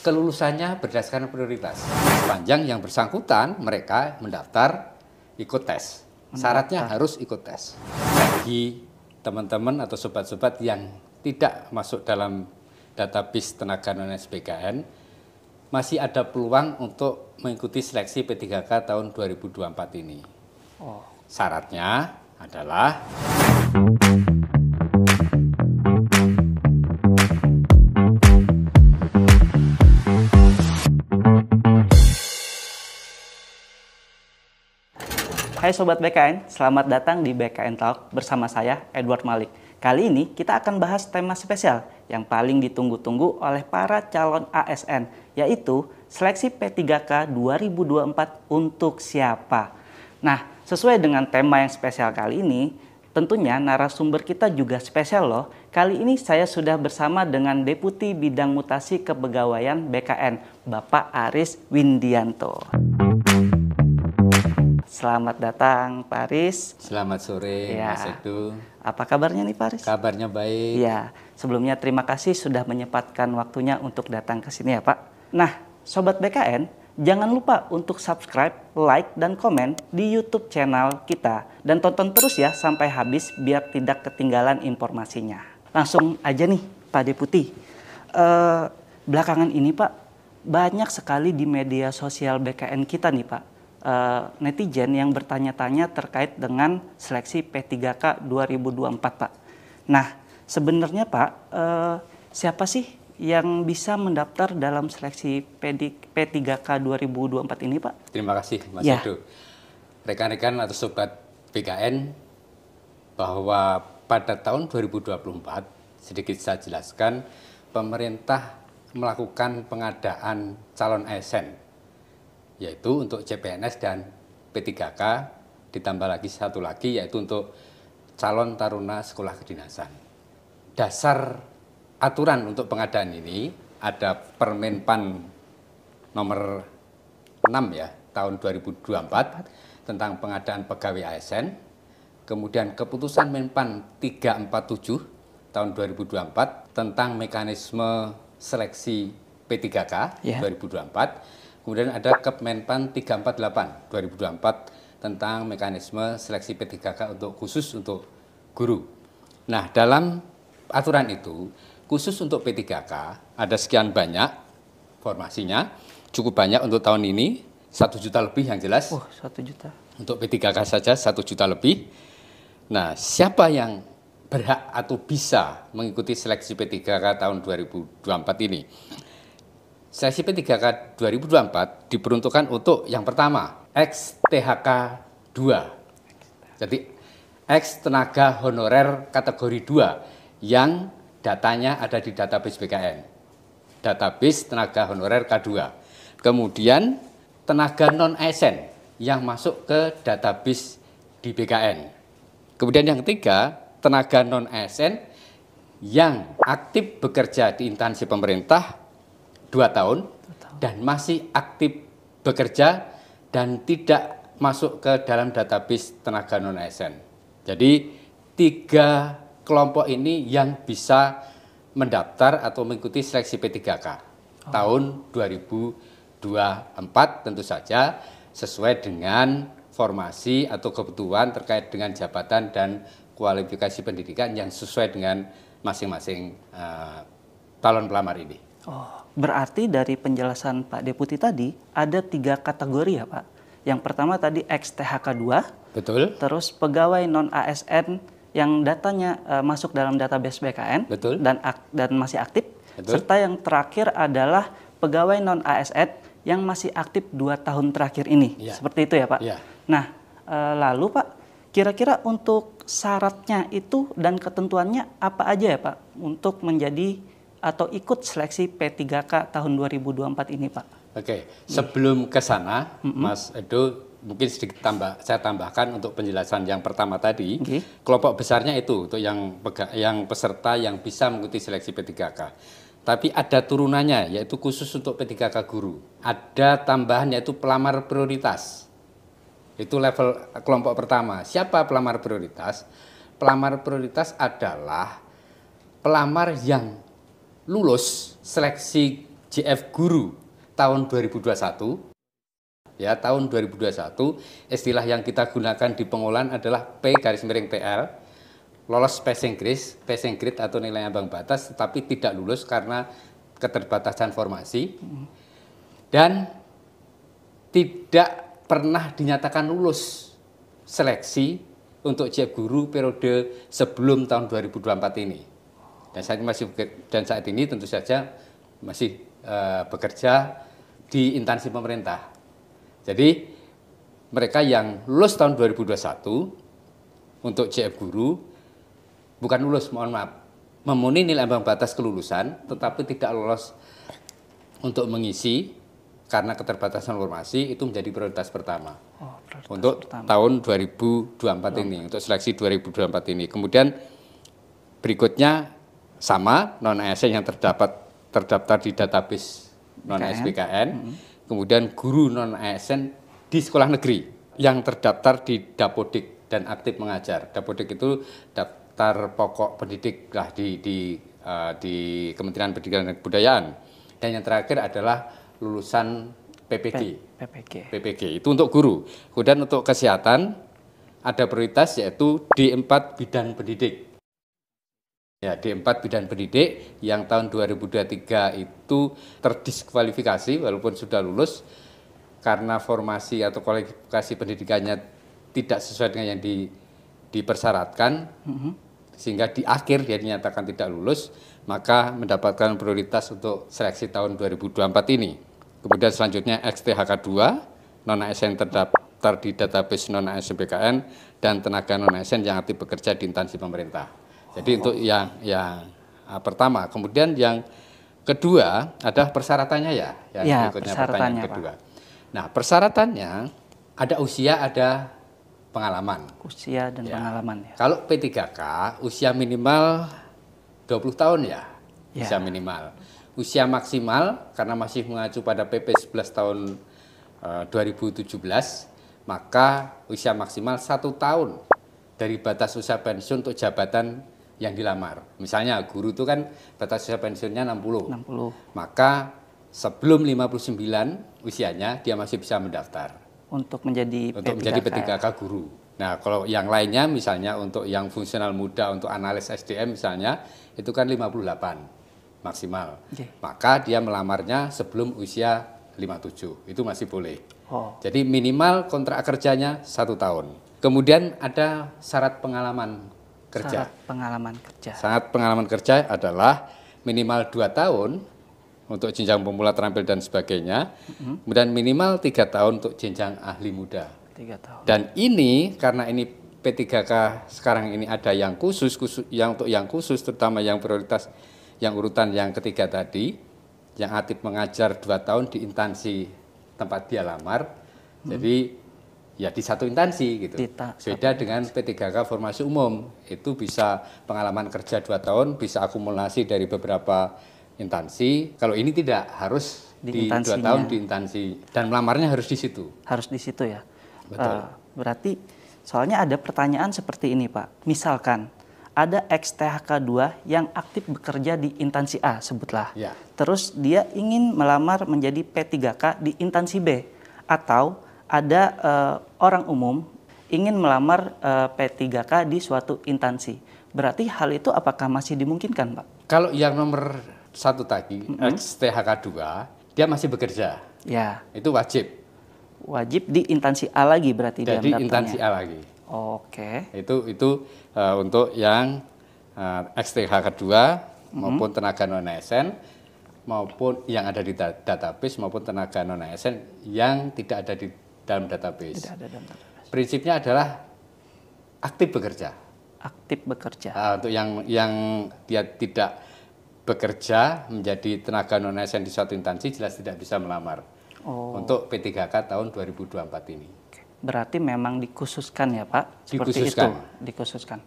kelulusannya berdasarkan prioritas. Sepanjang yang bersangkutan mereka mendaftar ikut tes. Syaratnya harus ikut tes. Bagi teman-teman atau sobat-sobat yang tidak masuk dalam database tenaga non-SBKN, masih ada peluang untuk mengikuti seleksi P3K tahun 2024 ini. Syaratnya adalah Hai Sobat BKN, selamat datang di BKN Talk bersama saya, Edward Malik. Kali ini kita akan bahas tema spesial yang paling ditunggu-tunggu oleh para calon ASN, yaitu seleksi P3K 2024 untuk siapa? Nah, sesuai dengan tema yang spesial kali ini, tentunya narasumber kita juga spesial loh. Kali ini saya sudah bersama dengan Deputi Bidang Mutasi Kepegawaian BKN, Bapak Aris Windianto. Selamat datang Pak Aris. Selamat sore Mas Edo. Apa kabarnya nih Pak Aris? Kabarnya baik. Ya, sebelumnya terima kasih sudah menyempatkan waktunya untuk datang ke sini ya Pak. Nah, Sobat BKN, jangan lupa untuk subscribe, like, dan komen di YouTube channel kita. Dan tonton terus ya sampai habis biar tidak ketinggalan informasinya. Langsung aja nih Pak Deputi. Belakangan ini Pak, banyak sekali di media sosial BKN kita nih Pak. Netizen yang bertanya-tanya terkait dengan seleksi P3K 2024 Pak. Nah, sebenarnya Pak, siapa sih yang bisa mendaftar dalam seleksi P3K 2024 ini Pak? Terima kasih Mas Edo. Rekan-rekan atau Sobat BKN, bahwa pada tahun 2024, sedikit saya jelaskan, pemerintah melakukan pengadaan calon ASN, yaitu untuk CPNS dan P3K, ditambah lagi satu lagi yaitu untuk calon taruna sekolah kedinasan. Dasar aturan untuk pengadaan ini ada Permenpan nomor 6 ya, tahun 2024 tentang pengadaan pegawai ASN, kemudian keputusan Menpan 347 tahun 2024 tentang mekanisme seleksi P3K 2024. Kemudian ada Kemenpan 348 2024 tentang mekanisme seleksi P3K khusus untuk guru. Nah, dalam aturan itu khusus untuk P3K ada sekian banyak formasinya, cukup banyak untuk tahun ini, 1 juta lebih yang jelas. 1 juta. Untuk P3K saja 1 juta lebih. Nah, siapa yang berhak atau bisa mengikuti seleksi P3K tahun 2024 ini? Seleksi P3K 2024 diperuntukkan untuk yang pertama, ex-THK 2. Jadi, ex-tenaga honorer kategori 2 yang datanya ada di database BKN. Database tenaga honorer K2. Kemudian, tenaga non-ASN yang masuk ke database di BKN. Kemudian yang ketiga, tenaga non-ASN yang aktif bekerja di instansi pemerintah 2 tahun dan masih aktif bekerja dan tidak masuk ke dalam database tenaga non-ASN. Jadi 3 kelompok ini yang bisa mendaftar atau mengikuti seleksi P3K tahun 2024, tentu saja sesuai dengan formasi atau kebutuhan terkait dengan jabatan dan kualifikasi pendidikan yang sesuai dengan masing-masing calon pelamar ini. Berarti dari penjelasan Pak Deputi tadi ada 3 kategori ya Pak. Yang pertama tadi ex-THK 2. Betul. Terus pegawai non-ASN yang datanya masuk dalam database BKN. Betul. Dan masih aktif. Betul. Serta yang terakhir adalah pegawai non-ASN yang masih aktif 2 tahun terakhir ini. Ya. Seperti itu ya Pak? Ya. Nah, lalu Pak, kira-kira untuk syaratnya itu dan ketentuannya apa aja ya Pak untuk menjadi atau ikut seleksi P3K tahun 2024 ini Pak? Oke, sebelum ke sana, Mas Edo, mungkin sedikit saya tambahkan untuk penjelasan yang pertama tadi. Kelompok besarnya itu untuk yang peserta yang bisa mengikuti seleksi P3K. Tapi ada turunannya, yaitu khusus untuk P3K guru. Ada tambahan yaitu pelamar prioritas. Itu level kelompok pertama. Siapa pelamar prioritas? Pelamar prioritas adalah pelamar yang lulus seleksi JF Guru tahun 2021, ya tahun 2021, istilah yang kita gunakan di pengolahan adalah P/TL, lolos passing grade atau nilai ambang batas, tetapi tidak lulus karena keterbatasan formasi, dan tidak pernah dinyatakan lulus seleksi untuk JF Guru periode sebelum tahun 2024 ini. Dan saat ini tentu saja masih bekerja di instansi pemerintah. Jadi mereka yang lulus tahun 2021 untuk JF Guru bukan lulus, mohon maaf, memenuhi nilai ambang batas kelulusan, tetapi tidak lolos untuk mengisi karena keterbatasan formasi, itu menjadi prioritas pertama untuk tahun 2024 ini, untuk seleksi 2024 ini. Kemudian berikutnya sama, non-ASN yang terdaftar di database non-ASN PKN, kemudian guru non-ASN di sekolah negeri yang terdaftar di Dapodik dan aktif mengajar. Dapodik itu daftar pokok pendidik lah di Kementerian Pendidikan dan Kebudayaan. Dan yang terakhir adalah lulusan PPG itu untuk guru. Kemudian untuk kesehatan ada prioritas yaitu D4 bidang pendidik. Ya, D4 bidang pendidik yang tahun 2023 itu terdiskualifikasi walaupun sudah lulus karena formasi atau kualifikasi pendidikannya tidak sesuai dengan yang dipersyaratkan, sehingga di akhir dia dinyatakan tidak lulus, maka mendapatkan prioritas untuk seleksi tahun 2024 ini. Kemudian selanjutnya XTHK2, non-ASN terdaftar di database non-ASN PKN, dan tenaga non-ASN yang aktif bekerja di instansi pemerintah. Jadi untuk yang pertama, kemudian yang kedua adalah persyaratannya yang berikutnya pertanyaan kedua. Pak. Nah, persyaratannya ada usia, ada pengalaman. Usia dan pengalaman ya. Kalau P3K usia minimal 20 tahun usia minimal. Usia maksimal karena masih mengacu pada PP 11 tahun 2017, maka usia maksimal 1 tahun dari batas usia pensiun untuk jabatan yang dilamar. Misalnya guru itu kan batas usia pensiunnya 60. Maka sebelum 59 usianya dia masih bisa mendaftar untuk menjadi P3K guru. Nah, kalau yang lainnya misalnya untuk yang fungsional muda, untuk analis SDM misalnya, itu kan 58 maksimal. Maka dia melamarnya sebelum usia 57, itu masih boleh. Jadi minimal kontrak kerjanya 1 tahun. Kemudian ada syarat pengalaman kerja. Syarat pengalaman kerja adalah minimal 2 tahun untuk jenjang pemula terampil dan sebagainya, kemudian minimal 3 tahun untuk jenjang ahli muda. 3 tahun. Dan ini karena ini P3K sekarang ini ada yang khusus untuk yang khusus, terutama yang prioritas, yang urutan yang ketiga tadi, yang aktif mengajar 2 tahun di instansi tempat dia lamar, jadi ya di satu instansi gitu. Beda dengan P3K formasi umum, itu bisa pengalaman kerja 2 tahun, bisa akumulasi dari beberapa instansi. Kalau ini tidak, harus di 2 tahun di instansi, dan melamarnya harus di situ. Harus di situ ya. Betul. Berarti soalnya ada pertanyaan seperti ini Pak. Misalkan ada XTHK2 yang aktif bekerja di instansi A, sebutlah. Ya. Terus dia ingin melamar menjadi P3K di instansi B, atau ada orang umum ingin melamar P3K di suatu instansi. Berarti hal itu apakah masih dimungkinkan, Pak? Kalau yang nomor 1 tadi, XTHK2, dia masih bekerja. Ya. Itu wajib. Wajib di instansi A lagi berarti dia di instansi A lagi. Oke. Itu untuk yang XTHK2 maupun tenaga non-ASN, maupun yang ada di database, maupun tenaga non-ASN yang tidak ada di dalam database. Prinsipnya adalah aktif bekerja. Aktif bekerja. Untuk yang dia tidak bekerja menjadi tenaga non-ASN di suatu instansi, jelas tidak bisa melamar. Untuk P3K tahun 2024 ini. Berarti memang dikhususkan ya Pak? Dikhususkan. Dikhususkan.